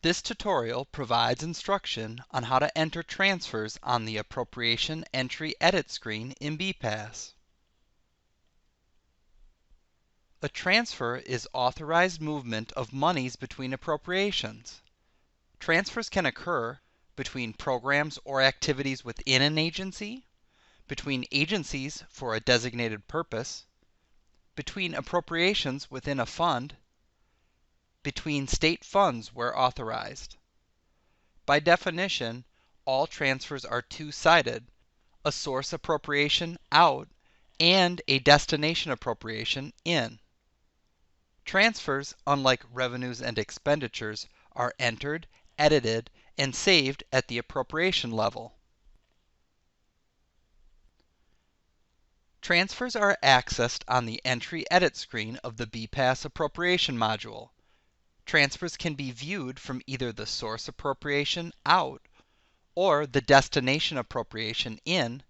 This tutorial provides instruction on how to enter transfers on the Appropriation Entry Edit screen in BPAS. A transfer is authorized movement of monies between appropriations. Transfers can occur between programs or activities within an agency, between agencies for a designated purpose, between appropriations within a fund, between state funds where authorized. By definition, all transfers are two-sided, a source appropriation out and a destination appropriation in. Transfers, unlike revenues and expenditures, are entered, edited, and saved at the appropriation level. Transfers are accessed on the Entry Edit screen of the BPAS Appropriation module. Transfers can be viewed from either the source appropriation out or the destination appropriation in,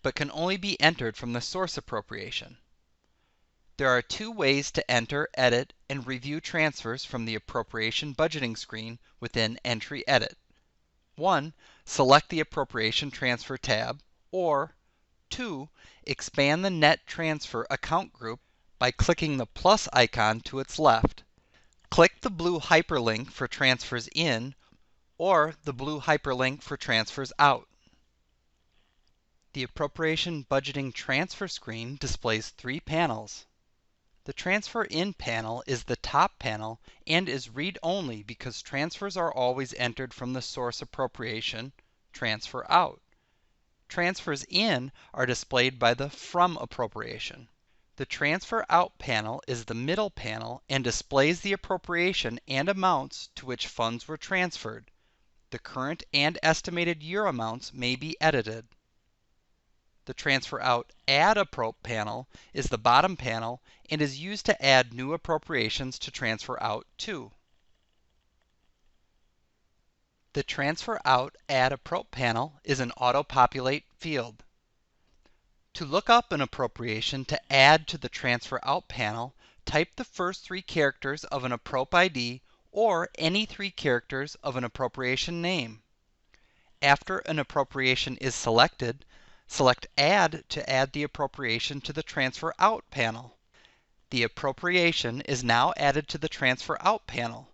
but can only be entered from the source appropriation. There are two ways to enter, edit, and review transfers from the Appropriation Budgeting screen within Entry Edit. 1. Select the Appropriation Transfer tab, or 2. Expand the Net Transfer account group by clicking the plus icon to its left. Click the blue hyperlink for transfers in or the blue hyperlink for transfers out. The Appropriation Budgeting Transfer screen displays three panels. The Transfer In panel is the top panel and is read-only because transfers are always entered from the source appropriation, Transfer Out. Transfers in are displayed by the From appropriation. The Transfer Out panel is the middle panel and displays the appropriation and amounts to which funds were transferred. The current and estimated year amounts may be edited. The Transfer Out Add Appro panel is the bottom panel and is used to add new appropriations to transfer out to. The Transfer Out Add Appro panel is an auto-populate field. To look up an appropriation to add to the Transfer Out panel, type the first three characters of an Approp ID or any three characters of an appropriation name. After an appropriation is selected, select Add to add the appropriation to the Transfer Out panel. The appropriation is now added to the Transfer Out panel.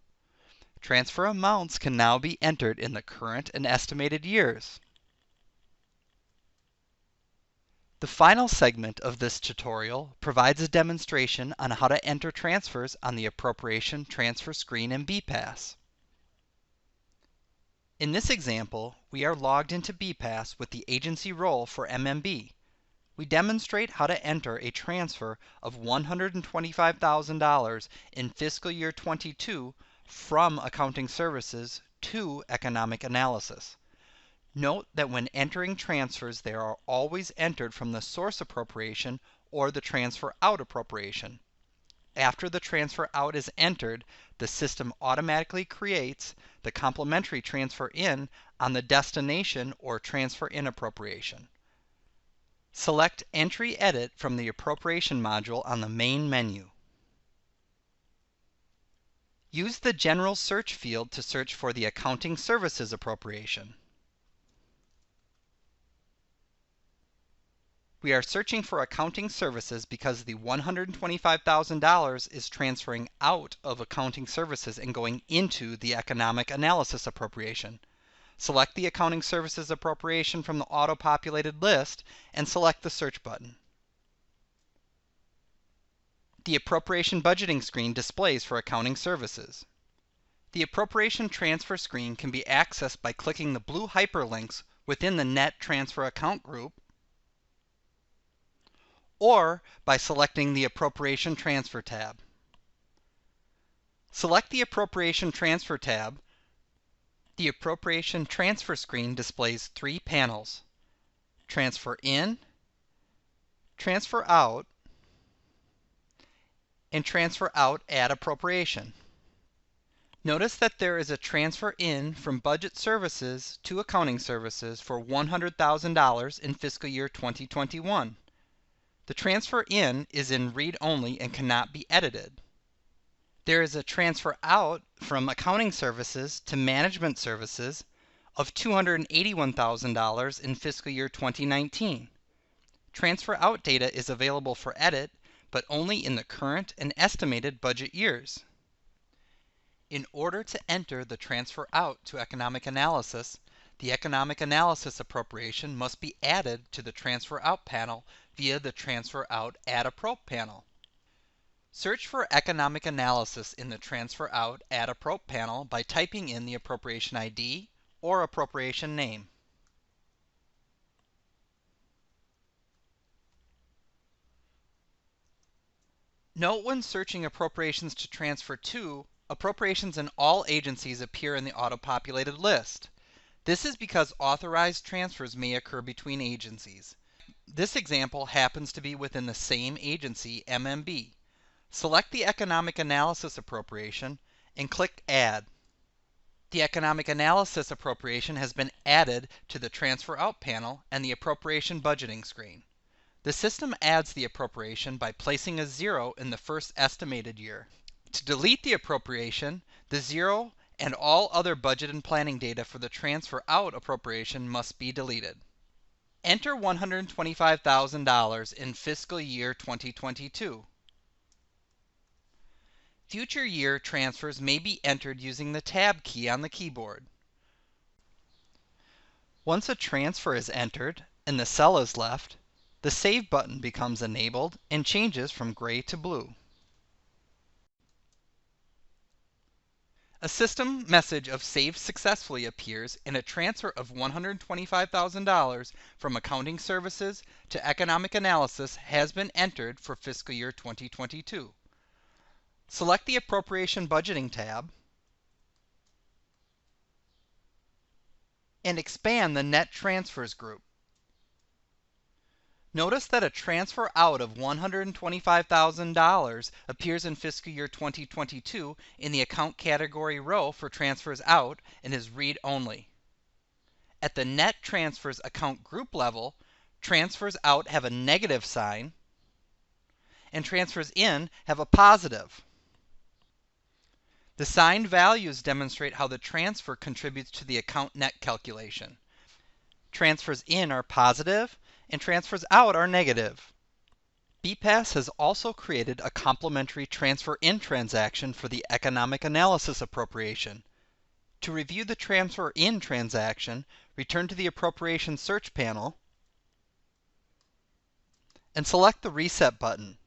Transfer amounts can now be entered in the current and estimated years. The final segment of this tutorial provides a demonstration on how to enter transfers on the Appropriation Transfer screen in BPAS. In this example, we are logged into BPAS with the agency role for MMB. We demonstrate how to enter a transfer of $125,000 in fiscal year 22 from Accounting Services to Economic Analysis. Note that when entering transfers, they are always entered from the source appropriation or the transfer out appropriation. After the transfer out is entered, the system automatically creates the complementary transfer in on the destination or transfer in appropriation. Select Entry Edit from the Appropriation module on the main menu. Use the General Search field to search for the Accounting Services appropriation. We are searching for Accounting Services because the $125,000 is transferring out of Accounting Services and going into the Economic Analysis appropriation. Select the Accounting Services appropriation from the auto-populated list and select the Search button. The Appropriation Budgeting screen displays for Accounting Services. The Appropriation Transfer screen can be accessed by clicking the blue hyperlinks within the Net Transfer Account group or by selecting the Appropriation Transfer tab. Select the Appropriation Transfer tab. The Appropriation Transfer screen displays three panels: Transfer In, Transfer Out, and Transfer Out Add Appropriation. Notice that there is a transfer in from Budget Services to Accounting Services for $100,000 in fiscal year 2021. The transfer in is in read-only and cannot be edited. There is a transfer out from accounting services to management services of $281,000 in fiscal year 2019. Transfer out data is available for edit, but only in the current and estimated budget years. In order to enter the transfer out to economic analysis, the economic analysis appropriation must be added to the transfer out panel via the transfer out add approp panel. Search for economic analysis in the transfer out add approp panel by typing in the appropriation ID or appropriation name. Note when searching appropriations to transfer to, appropriations in all agencies appear in the auto-populated list. This is because authorized transfers may occur between agencies. This example happens to be within the same agency, MMB. Select the Economic Analysis appropriation and click Add. The Economic Analysis appropriation has been added to the Transfer Out panel and the Appropriation Budgeting screen. The system adds the appropriation by placing a 0 in the first estimated year. To delete the appropriation, the 0 and all other budget and planning data for the Transfer Out appropriation must be deleted. Enter $125,000 in fiscal year 2022. Future year transfers may be entered using the Tab key on the keyboard. Once a transfer is entered and the cell is left, the Save button becomes enabled and changes from gray to blue. A system message of Save Successfully appears and a transfer of $125,000 from Accounting Services to Economic Analysis has been entered for fiscal year 2022. Select the Appropriation Budgeting tab and expand the Net Transfers group. Notice that a transfer out of $125,000 appears in fiscal year 2022 in the account category row for transfers out and is read only. At the Net Transfers account group level, transfers out have a negative sign and transfers in have a positive. The signed values demonstrate how the transfer contributes to the account net calculation. Transfers in are positive and transfers out are negative. BPAS has also created a complementary transfer in transaction for the economic analysis appropriation. To review the transfer in transaction, return to the appropriation search panel and select the Reset button.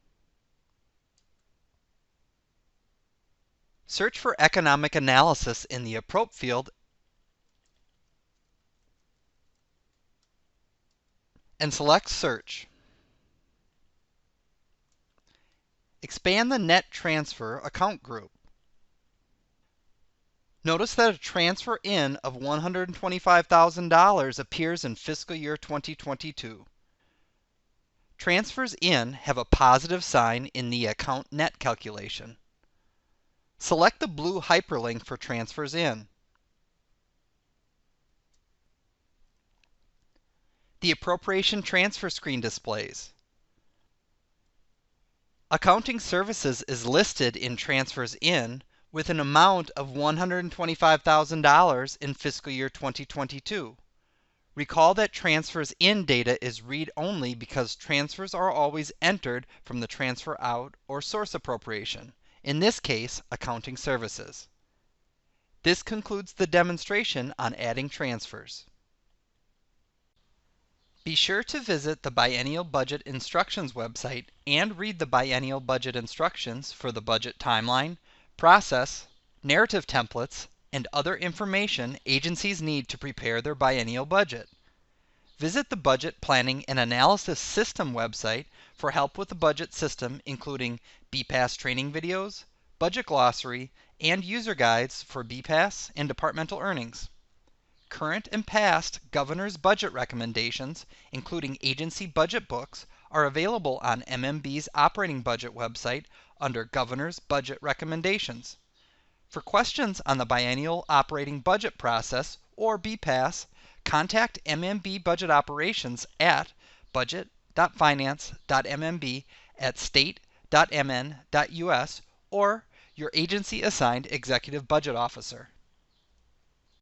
Search for economic analysis in the Approp field and select Search. Expand the Net Transfer account group. Notice that a transfer in of $125,000 appears in fiscal year 2022. Transfers in have a positive sign in the account net calculation. Select the blue hyperlink for transfers in. The appropriation transfer screen displays. Accounting Services is listed in transfers in with an amount of $125,000 in fiscal year 2022. Recall that transfers in data is read-only because transfers are always entered from the transfer out or source appropriation, in this case, Accounting Services. This concludes the demonstration on adding transfers. Be sure to visit the Biennial Budget Instructions website and read the Biennial Budget Instructions for the budget timeline, process, narrative templates, and other information agencies need to prepare their biennial budget. Visit the Budget Planning and Analysis System website for help with the budget system, including BPAS training videos, budget glossary, and user guides for BPAS and departmental earnings. Current and past Governor's Budget recommendations, including agency budget books, are available on MMB's operating budget website under Governor's Budget Recommendations. For questions on the biennial operating budget process or BPAS, contact MMB Budget Operations at budget.finance.mmb@state.mn.us or your agency assigned executive budget officer.